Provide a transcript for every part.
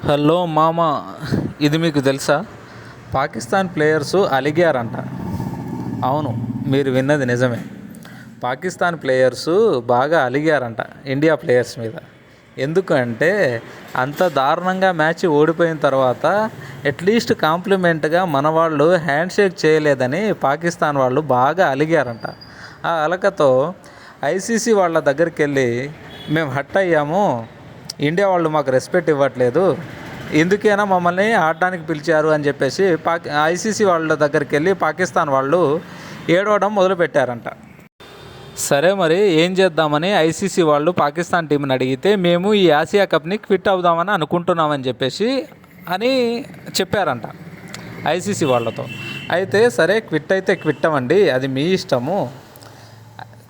Hello మామ, ఇది మీకు తెలుసా? పాకిస్తాన్ ప్లేయర్సు అలిగారంట. అవును, మీరు విన్నది నిజమే. పాకిస్తాన్ ప్లేయర్సు బాగా అలిగారంట ఇండియా ప్లేయర్స్ మీద. ఎందుకంటే అంత దారుణంగా మ్యాచ్ ఓడిపోయిన తర్వాత అట్లీస్ట్ కాంప్లిమెంట్గా మన వాళ్ళు హ్యాండ్ షేక్ చేయలేదని పాకిస్తాన్ వాళ్ళు బాగా అలిగారంట. ఆ అలకతో ఐసీసీ వాళ్ళ దగ్గరికి వెళ్ళి, మేము హట్ అయ్యాము, ఇండియా వాళ్ళు మాకు రెస్పెక్ట్ ఇవ్వట్లేదు, ఎందుకైనా మమ్మల్ని ఆడడానికి పిలిచారు అని చెప్పేసి ఐసీసీ వాళ్ళ దగ్గరికి వెళ్ళి పాకిస్తాన్ వాళ్ళు ఏడవడం మొదలుపెట్టారంట. సరే, మరి ఏం చేద్దామని ఐసీసీ వాళ్ళు పాకిస్తాన్ టీంని అడిగితే, మేము ఈ ఆసియా కప్ని క్విట్ అవుదామని అనుకుంటున్నామని చెప్పేసి అని చెప్పారంట ఐసీసీ వాళ్ళతో. అయితే సరే, క్విట్ అయితే క్విట్ అవ్వండి, అది మీ ఇష్టము.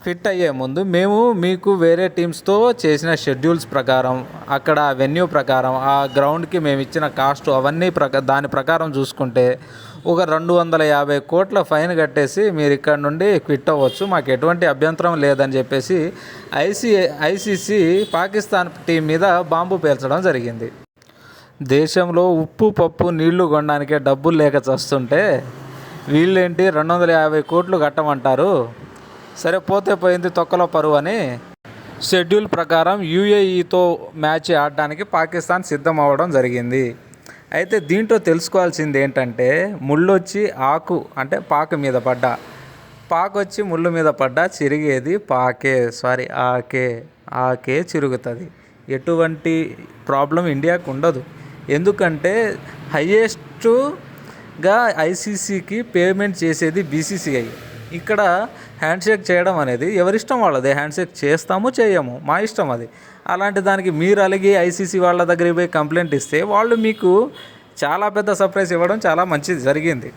క్విట్ అయ్యే ముందు మేము మీకు వేరే టీమ్స్తో చేసిన షెడ్యూల్స్ ప్రకారం, అక్కడ వెన్యూ ప్రకారం, ఆ గ్రౌండ్కి మేము ఇచ్చిన కాస్ట్ అవన్నీ దాని ప్రకారం చూసుకుంటే ఒక 250 కోట్ల ఫైన్ కట్టేసి మీరు ఇక్కడ నుండి క్విట్ అవ్వచ్చు, మాకు ఎటువంటి అభ్యంతరం లేదని చెప్పేసి ఐసీసీ పాకిస్తాన్ టీం మీద బాంబు పేల్చడం జరిగింది. దేశంలో ఉప్పు పప్పు నీళ్లు కొనడానికే డబ్బులు లేక చస్తుంటే వీళ్ళేంటి 250 కోట్లు కట్టమంటారు. సరే, పోతే పోయింది, తొక్కలో పరువు అని షెడ్యూల్ ప్రకారం యూఏఈతో మ్యాచ్ ఆడడానికి పాకిస్తాన్ సిద్ధం అవ్వడం జరిగింది. అయితే దీంట్లో తెలుసుకోవాల్సింది ఏంటంటే, ముళ్ళొచ్చి ఆకు అంటే పాకు మీద పడ్డా, పాకు వచ్చి ముళ్ళు మీద పడ్డా చిరిగేది ఆకే చిరుగుతుంది. ఎటువంటి ప్రాబ్లం ఇండియాకు ఉండదు. ఎందుకంటే హయ్యెస్ట్గా ఐసీసీకి పేమెంట్ చేసేది బీసీసీఐ. ఇక్కడ హ్యాండ్ షేక్ చేయడం అనేది ఎవరిష్టం వాళ్ళది. హ్యాండ్ షేక్ చేస్తాము చేయము, మా ఇష్టం అది. అలాంటి దానికి మీరు అలిగి ఐసీసీ వాళ్ళ దగ్గరికి పోయి కంప్లైంట్ ఇస్తే వాళ్ళు మీకు చాలా పెద్ద సర్ప్రైజ్ ఇవ్వడం చాలా మంచిది జరిగింది.